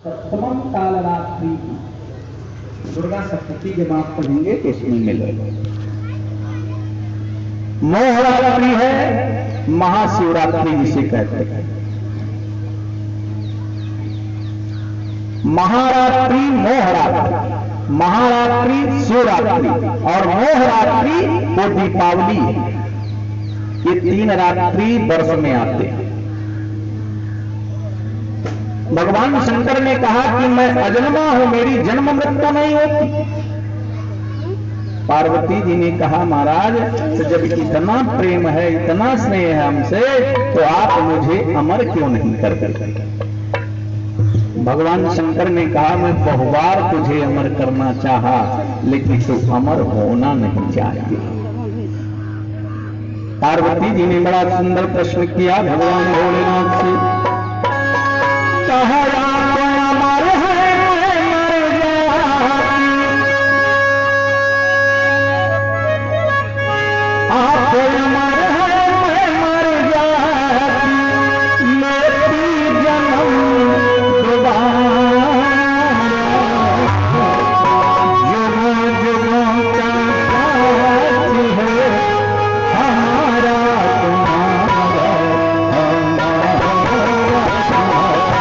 सप्तमम काल रात्रि दुर्गा सप्तती जब आप पढ़ेंगे तो इसमें मिलेगा। मोहरात्रि है, महाशिवरात्रि जिसे कहते हैं। महारात्रि, मोहरात्रि, महारात्रि शिवरात्रि और मोहरात्रि वो दीपावली है। ये तीन रात्रि वर्ष में आते हैं। भगवान शंकर ने कहा कि मैं अजन्मा हूं, मेरी जन्म मृत्यु नहीं होती। पार्वती जी ने कहा महाराज तो जब इतना प्रेम है, इतना स्नेह है हमसे, तो आप मुझे अमर क्यों नहीं कर देते? भगवान शंकर ने कहा मैं बहुबार तुझे अमर करना चाहा, लेकिन तू अमर होना नहीं चाहिए। पार्वती जी ने बड़ा सुंदर प्रश्न किया भगवान भोलेनाथ से, कहा आप अमर है मैं मर जाती, मेरी जन्म दोबारा जुगों जुगों का साथ है हमारा तुम्हारा।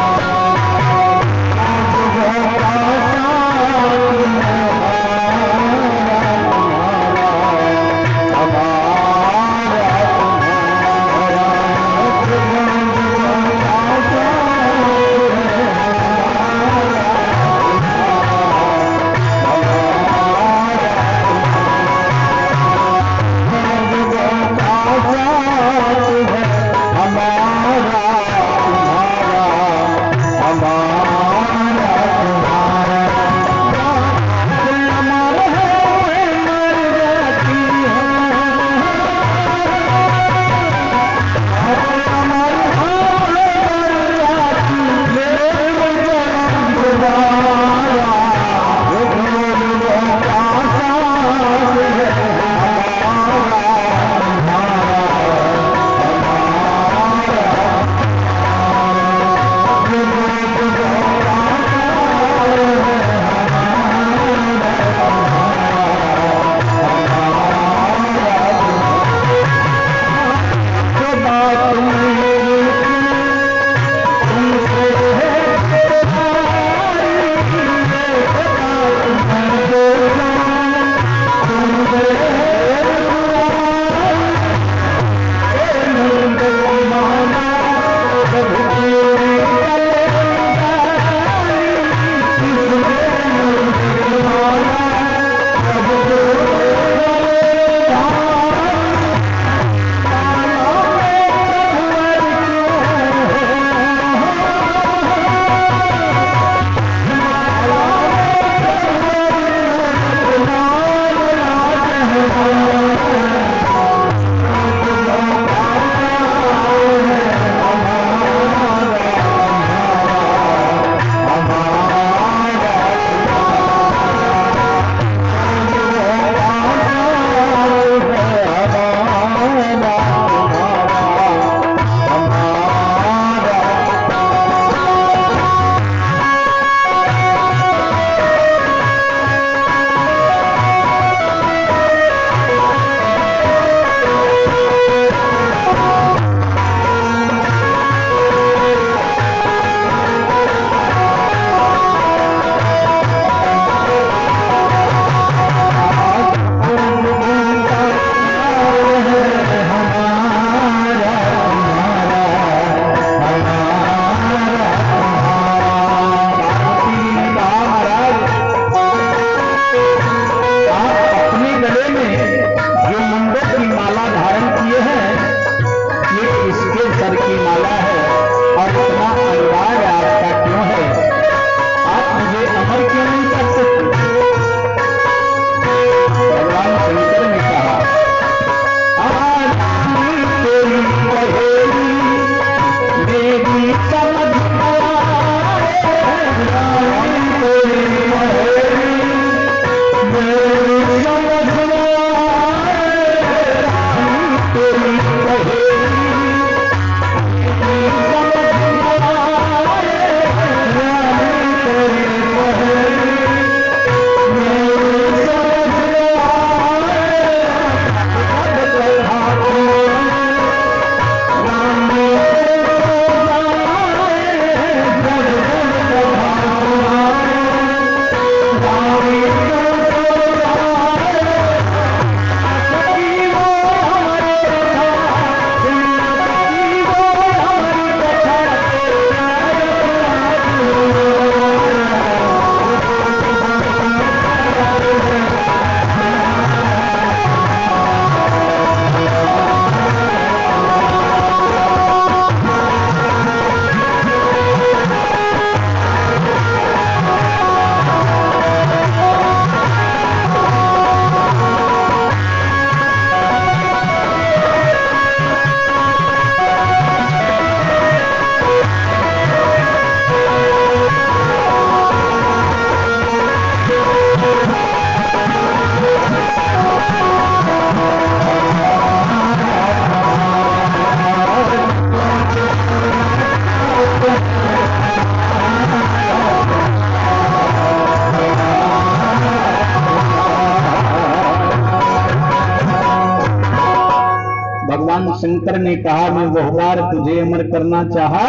शंकर ने कहा मैं वो बार तुझे अमर करना चाहा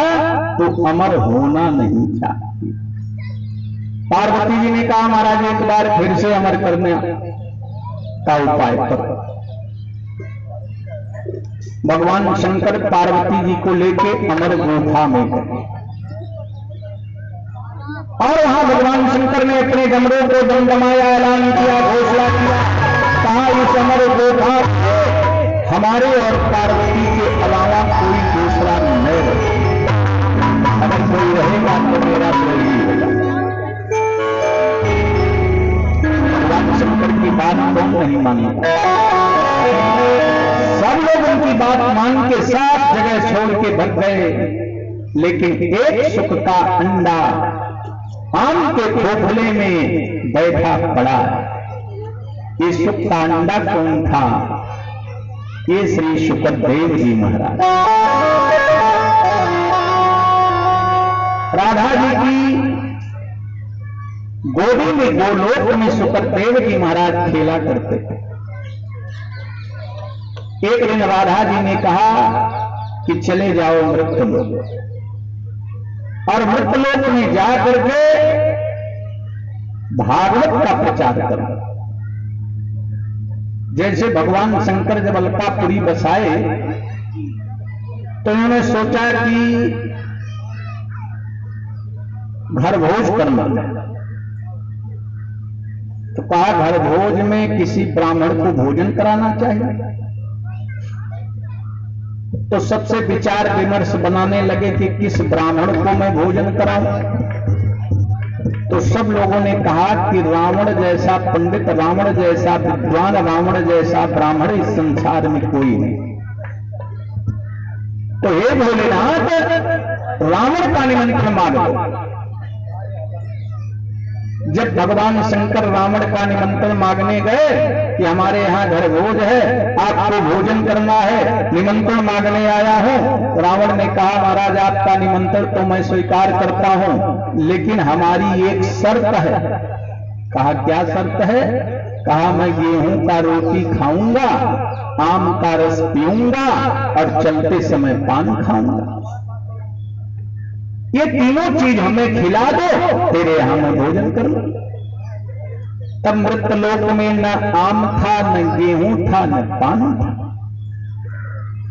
तो अमर होना नहीं चाहती। पार्वती जी ने कहा महाराज एक बार फिर से अमर करने का उपाय करो। भगवान शंकर पार्वती जी को लेके अमर गुफा में गए और वहां भगवान शंकर ने अपने डमरों को दमदमाया, ऐलान किया, घोषणा किया, कहा इस अमर गुफा हमारे और पार्वती के अलावा कोई दूसरा नहीं रहेगा, अगर कोई रहेगा तो मेरा कोई होगा। भगवान शंकर की बात कौन नहीं मानता, सब लोग उनकी बात मान के सात जगह छोड़ के भग गए, लेकिन एक सुख का अंडा आम के खोखले में बैठा पड़ा। ये सुख का अंडा कौन था? ये श्री शुकदेव जी महाराज। राधा जी की गोदी में गोलोक में शुकदेव जी महाराज खेला करते थे। एक दिन राधा जी ने कहा कि चले जाओ मृत्यलोक, और मृत्यलोक में जाकर के भागवत का प्रचार करो। जैसे भगवान शंकर जब अलकापुरी बसाए तो उन्होंने सोचा कि घर भोज करना, तो कहा घर भोज में किसी ब्राह्मण को भोजन कराना चाहिए। तो सबसे विचार विमर्श बनाने लगे कि किस ब्राह्मण को मैं भोजन कराऊं। तो सब लोगों ने कहा कि रावण जैसा पंडित, रावण जैसा विद्वान, रावण जैसा ब्राह्मण इस संसार में कोई नहीं। तो हे भोलेनाथ, रावण का निमंत्रण मांगो। जब भगवान शंकर रावण का निमंत्रण मांगने गए कि हमारे यहाँ घर भोज है, आपको भोजन करना है, निमंत्रण मांगने आया हूं, रावण ने कहा महाराज आपका निमंत्रण तो मैं स्वीकार करता हूं, लेकिन हमारी एक शर्त है। कहा क्या शर्त है? कहा मैं गेहूं का रोटी खाऊंगा, आम का रस पीऊंगा और चलते समय पान खाऊंगा। ये तीनों चीज हमें खिला दो, तेरे यहां मैं भोजन कर लूं। तब मृत्यलोक में न आम था, न गेहूं था, न पान था।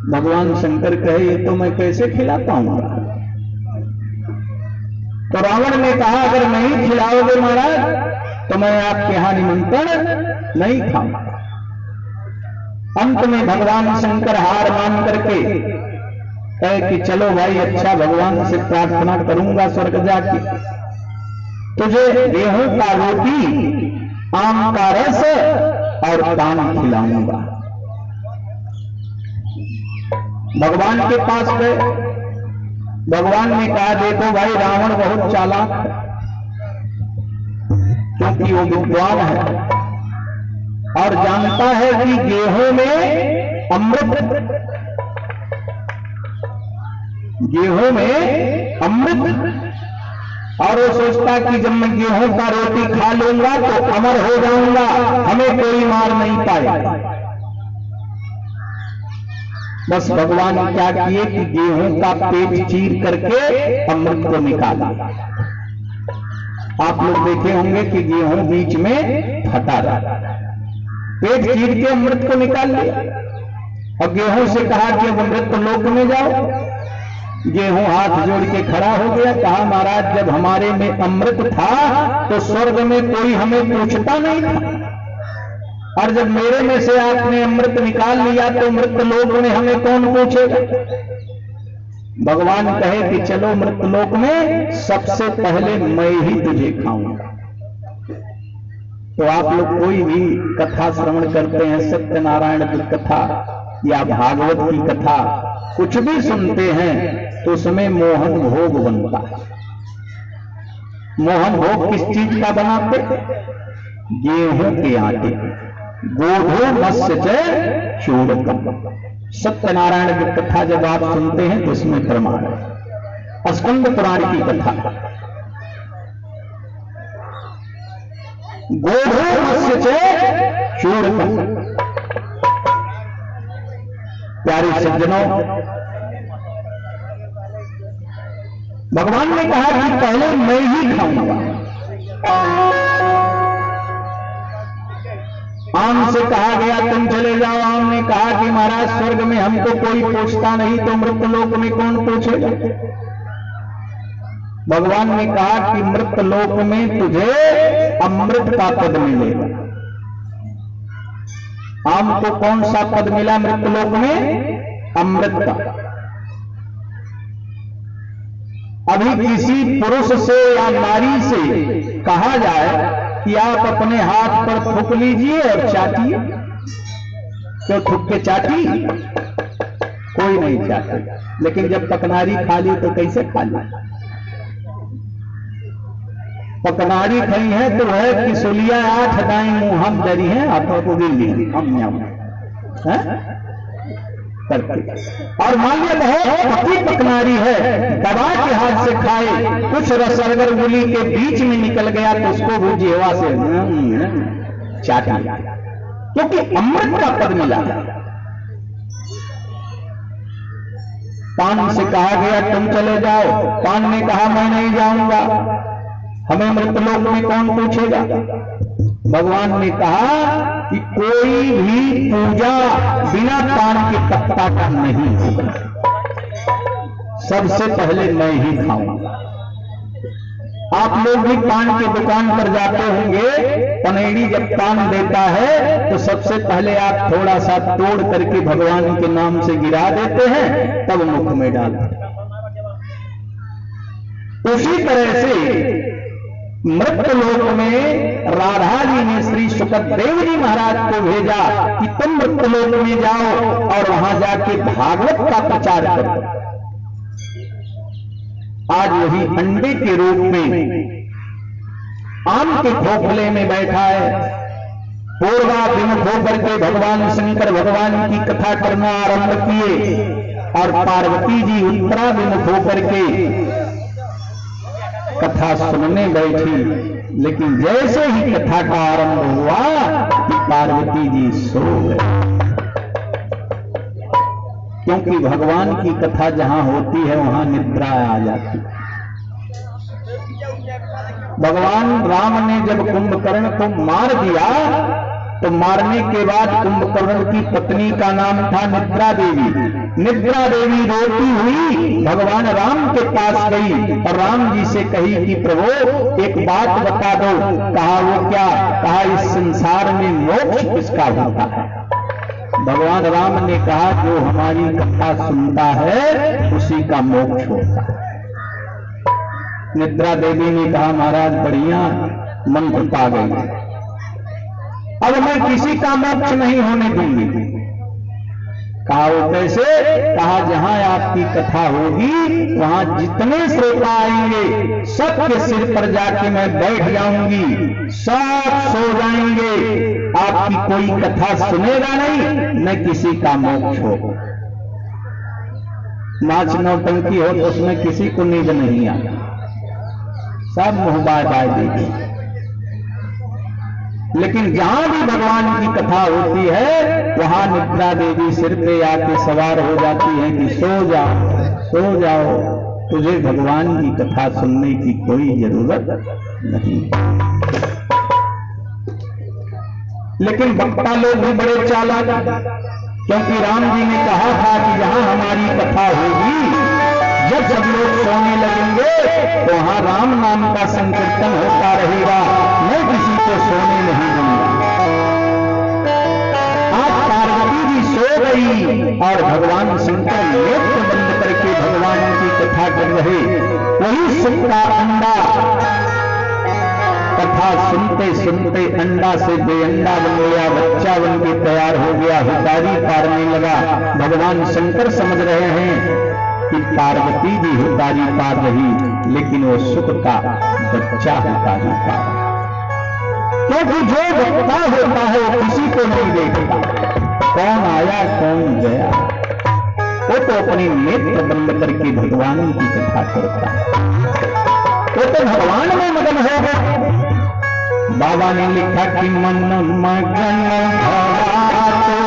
भगवान शंकर कहे ये तो मैं कैसे खिला पाऊंगा? तो रावण ने कहा अगर नहीं खिलाओगे महाराज तो मैं आपके यहां निमंत्रण नहीं खाऊंगा। अंत में भगवान शंकर हार मान करके कहे कि चलो भाई अच्छा, भगवान से प्रार्थना करूंगा स्वर्ग जाके, तुझे गेहूं का रोटी, आम का रस और पान खिलाऊंगा। भगवान के पास गए, भगवान ने कहा देखो भाई रावण बहुत चालाक है, क्योंकि वो विद्वान है और जानता है कि गेहूं में अमृत, गेहूं में अमृत, और वो सोचता कि जब मैं गेहूं का रोटी खा लूंगा तो अमर हो जाऊंगा, हमें कोई मार नहीं पाएगा। बस भगवान ने क्या किए कि गेहूं का पेट चीर करके अमृत को निकाला। आप लोग देखे होंगे कि गेहूं बीच में फटा रहा, पेट चीर के अमृत को निकाल लिया और गेहूं से कहा कि अब अमृत लोक में जाओ। गेहूं हाथ जोड़ के खड़ा हो गया, कहा महाराज जब हमारे में अमृत था तो स्वर्ग में कोई हमें पूछता नहीं था, और जब मेरे में से आपने अमृत निकाल लिया तो मृत लोक में हमें कौन पूछेगा। भगवान कहे कि चलो मृत लोक में सबसे पहले मैं ही तुझे खाऊंगा। तो आप लोग कोई भी कथा श्रवण करते हैं, सत्यनारायण की कथा या भागवत की कथा, कुछ भी सुनते हैं तो उसमें मोहन भोग बनता है। मोहन भोग किस चीज का बनाते? गेहूं के आटे। गोधो मत्स्य च चूरकम। सत्यनारायण की कथा जब आप सुनते हैं तो इसमें प्रमाण है। स्कंद पुराण की कथा, गोधो मत्स्य च चूरकम। प्यारे सज्जनों, भगवान ने कहा कि पहले मैं ही खाऊंगा। आम से कहा गया तुम चले जाओ। आम ने कहा कि महाराज स्वर्ग में हमको कोई पूछता नहीं, तो मृतलोक में कौन पूछेगा? भगवान ने कहा कि मृतलोक में तुझे अमृत का पद मिलेगा। आम को कौन सा पद मिला मृतलोक में? अमृत का। अभी किसी पुरुष से या नारी से कहा जाए कि आप अपने हाथ पर थूक लीजिए और चाटिए, क्यों थूक के चाटी? कोई नहीं चाटे। लेकिन जब पकनारी खा ली तो कैसे खा ली? पकनारी खाई है तो वह किसोलिया 8 दाएं मुंह हम दरी हैं, हाथों को गिर ली हम करके। और मान लिया बहुत पकी पकनारी है, दबा के हाथ से खाए, कुछ रस अगर उंगली के बीच में निकल गया तो उसको वो जीवा से चाटा, क्योंकि अमृत का पद मिला। पान से कहा गया तुम चले जाओ। पान ने कहा मैं नहीं जाऊंगा, हमें मृतलोक में कौन पूछेगा? भगवान ने कहा कि कोई भी पूजा बिना पान के पत्ता का नहीं होगा, सबसे पहले मैं ही खाऊंगा। आप लोग भी पान की दुकान पर जाते होंगे, पनेड़ी जब पान देता है तो सबसे पहले आप थोड़ा सा तोड़ करके भगवान के नाम से गिरा देते हैं, तब मुख में डालते हैं। उसी तरह से मृतलोक में राधा जी ने श्री सुखदेव जी महाराज को भेजा कि तुम मृतलोक में जाओ और वहां जाके भागवत का प्रचार करो। आज वही अंडे के रूप में आम के खोखले में बैठा है। पूर्वाभिमुख होकर के भगवान शंकर भगवान की कथा करना आरंभ किए और पार्वती जी उत्तराभिमुख होकर के कथा सुनने बैठी। लेकिन जैसे ही कथा का आरंभ हुआ कि पार्वती जी सो गए, क्योंकि भगवान की कथा जहां होती है वहां निद्रा आ जाती है। भगवान राम ने जब कुंभकर्ण को मार दिया तो मारने के बाद कुंभकर्ण की पत्नी का नाम था निद्रा देवी। निद्रा देवी रोती हुई भगवान राम के पास गई और राम जी से कही कि प्रभु एक बात बता दो। कहा वो क्या? कहा इस संसार में मोक्ष किसका होता है? भगवान राम ने कहा जो हमारी कथा सुनता है उसी का मोक्ष होता है। निद्रा देवी ने कहा महाराज बढ़िया मंत्र पा गई, अब मैं किसी का मोक्ष नहीं होने दूंगी। कहा वो कैसे? कहा जहां आपकी कथा होगी वहां जितने श्रोता आएंगे सबके सिर पर जाके मैं बैठ जाऊंगी, सब सो जाएंगे, आपकी कोई कथा सुनेगा नहीं, न किसी का मोक्ष हो। नाच नौटंकी हो तो उसमें किसी को नींद नहीं आता, सब मुंह बाय बाय देगी। लेकिन जहां भी भगवान की कथा होती है वहां निद्रा देवी सिर पे आके सवार हो जाती है कि सो जाओ, सो जाओ, तुझे भगवान की कथा सुनने की कोई जरूरत नहीं। लेकिन वक्ता लोग भी बड़े चालाक, क्योंकि राम जी ने कहा था कि जहां हमारी कथा होगी जब सब लोग सोने लगेंगे तो वहां राम नाम का संकीर्तन होता रहेगा, मैं किसी को सोने नहीं दूंगा। आज पार्वती जी सो गई और भगवान शंकर नेत्र बंद करके भगवान की कथा कर रहे। वही सुख का अंडा कथा सुनते सुनते अंडा से बेअंडा बन गया, बच्चा बन के तैयार हो गया, हुतारी पारने लगा। भगवान शंकर समझ रहे हैं कि पार्वती जी हुतारी पार रही, लेकिन वो सुख का बच्चा हुतारी पार। क्योंकि जो वक्ता होता है वो किसी को नहीं देखता, कौन आया कौन गया, वो तो अपनी नेत्र बंद करके भगवान की कथा करता है, वो तो भगवान में मगन होगा। बाबा ने लिखा कि मन मगन भवा तो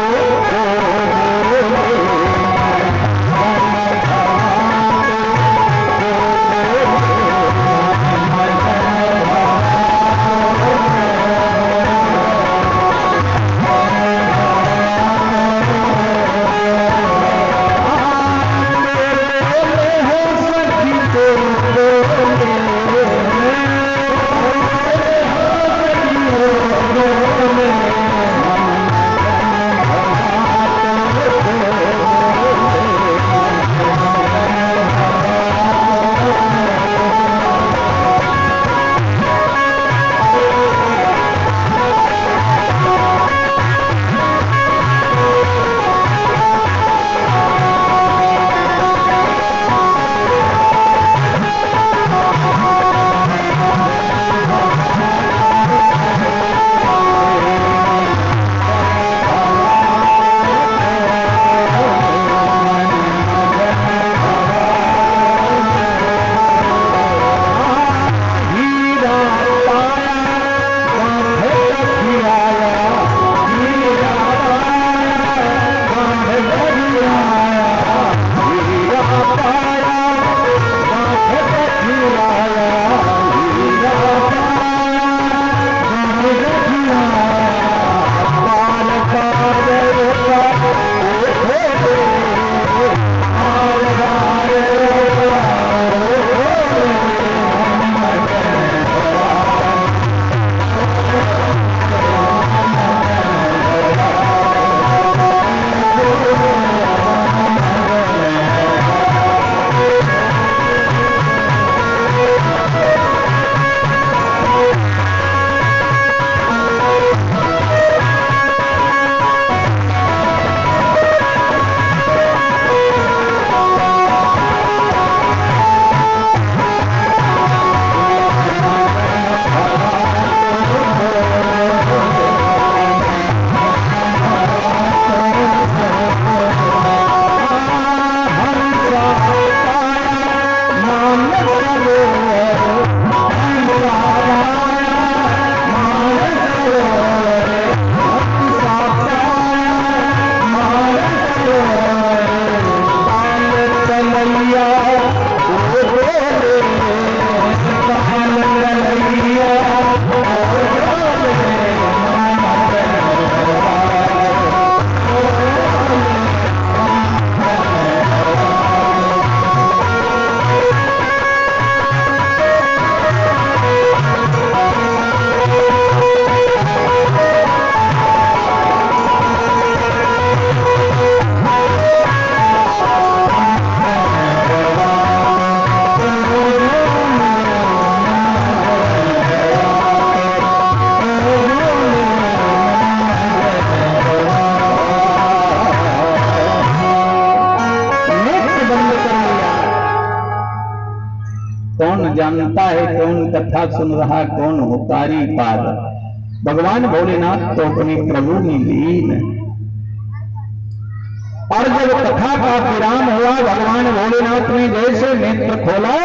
कथा सुन रहा कौन हो कारी पार। भगवान भोलेनाथ तो अपने प्रभु में लीन। और जब कथा का विराम हुआ, भगवान भोलेनाथ ने जैसे नेत्र खोला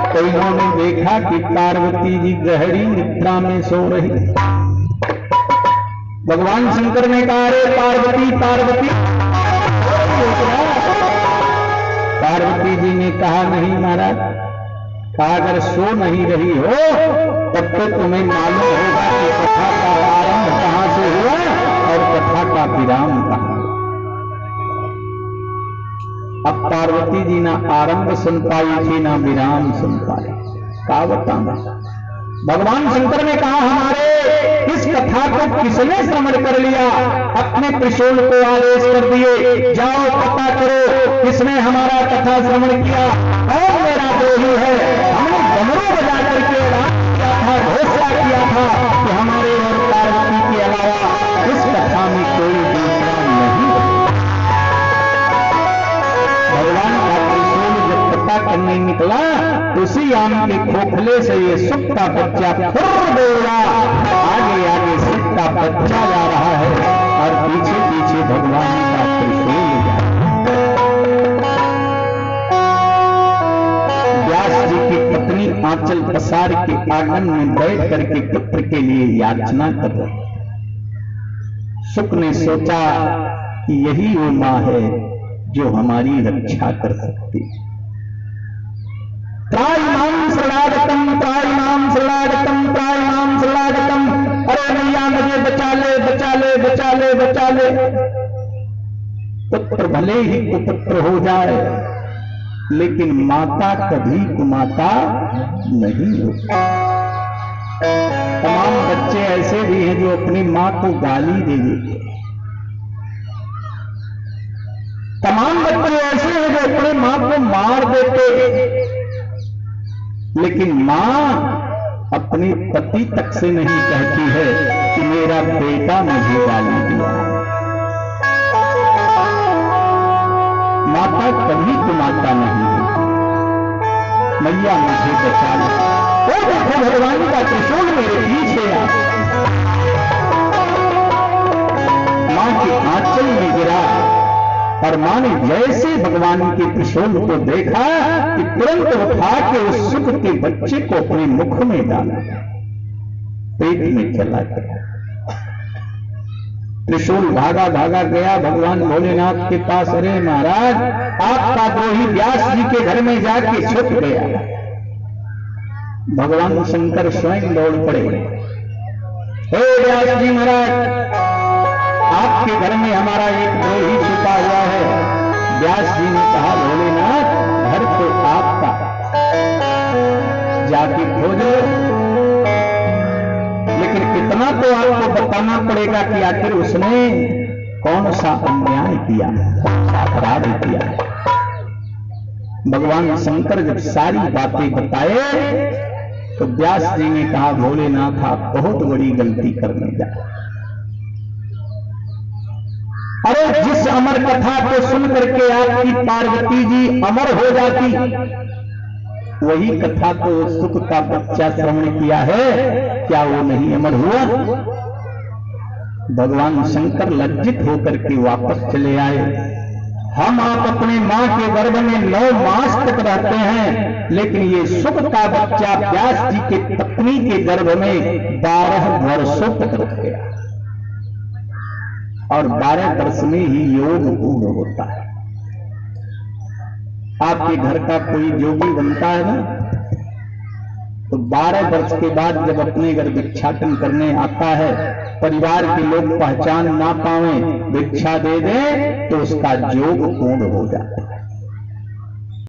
तो इन्होंने देखा कि पार्वती जी गहरी निद्रा में सो रही। भगवान शंकर ने कहा, अरे पार्वती पार्वती। पार्वती जी ने कहा, नहीं महाराज, कहा अगर सो नहीं रही हो तब तो तुम्हें मालूम होगा कि कथा का आरंभ कहां से हुआ और कथा का विराम कहां। अब पार्वती जी ना आरंभ सुन पाई थी ना विराम सुन पाई। क्या बताऊं। भगवान शंकर ने कहा, हमारे इस कथा को किसने श्रवण कर लिया। अपने त्रिशूल को आदेश कर दिए, जाओ पता करो किसने हमारा कथा श्रवण किया और मेरा द्रोही है। हमने डमरू बजा करके किया था, घोषणा किया था कि हमारे और पार्वती के अलावा इस कथा में कोई दूसरा नहीं। भगवान का त्रिशूल जब पता करने निकला, उसी आम के खोखले से ये सुख का बच्चा फुर्र दौड़ा। आगे आगे सुख का बच्चा जा रहा है और पीछे पीछे भगवान का त्रिशूल जा रहा है। व्यास जी की पत्नी आंचल पसार के आंगन में बैठ करके पुत्र के लिए याचना कर रही। सुख ने सोचा कि यही वो मां है जो हमारी रक्षा कर सकती है। त्रायमाम शरणागतम, त्रायमाम शरणागतम, त्रायमाम शरणागतम। अरे मैया मुझे बचा ले, बचा ले, बचा ले, बचा ले। पुत्र भले ही कुपुत्र हो जाए, लेकिन माता कभी कुमाता नहीं होती। तमाम बच्चे ऐसे भी हैं जो अपनी मां को गाली दे देते। तमाम बच्चे ऐसे हैं जो अपनी मां को मार देते, लेकिन मां अपने पति तक से नहीं कहती है कि मेरा बेटा मुझे गाली दिया। माता कभी कुमाता नहीं होती। मैया मुझे बचा लो। वो देखो भगवान का त्रिशूल मेरे पीछे आ। मां के आंचल में गिरा और मां ने जैसे भगवान के त्रिशूल को देखा कि तुरंत उठा के उस सुख के बच्चे को अपने मुख में डाला, पेट में चला गया। त्रिशूल भागा भागा गया भगवान भोलेनाथ के पास। अरे महाराज, आपका द्रोही व्यास जी के घर में जाके छुप गया। भगवान शंकर स्वयं दौड़ पड़े। हे व्यास जी महाराज, आपके घर में हमारा एक द्रोही छुपा हुआ है। व्यास जी ने कहा, भोलेनाथ घर तो आपका, जाके खोजो, लेकिन इतना तो आपको बताना पड़ेगा कि आखिर उसने कौन सा अन्याय किया, अपराध किया। भगवान शंकर जब सारी बातें बताए तो व्यास जी ने कहा, भोलेनाथ आप बहुत बड़ी गलती करने जा रहे। अरे जिस अमर कथा को सुन करके आपकी पार्वती जी अमर हो जाती, वही कथा तो सुख का बच्चा श्रवण किया है, क्या वो नहीं अमर हुआ। भगवान शंकर लज्जित होकर के वापस चले आए। हम आप अपने मां के गर्भ में 9 मास तक रहते हैं, लेकिन ये सुख का बच्चा व्यास जी के पत्नी के गर्भ में 12 वर्षों तक रह गया और 12 वर्ष में ही योग पूर्ण होता है। आपके घर का कोई योगी बनता है ना, तो 12 वर्ष के बाद जब अपने घर भिक्षाटन करने आता है, परिवार के लोग पहचान ना पावे, भिक्षा दे दे तो उसका योग पूर्ण हो जाता है।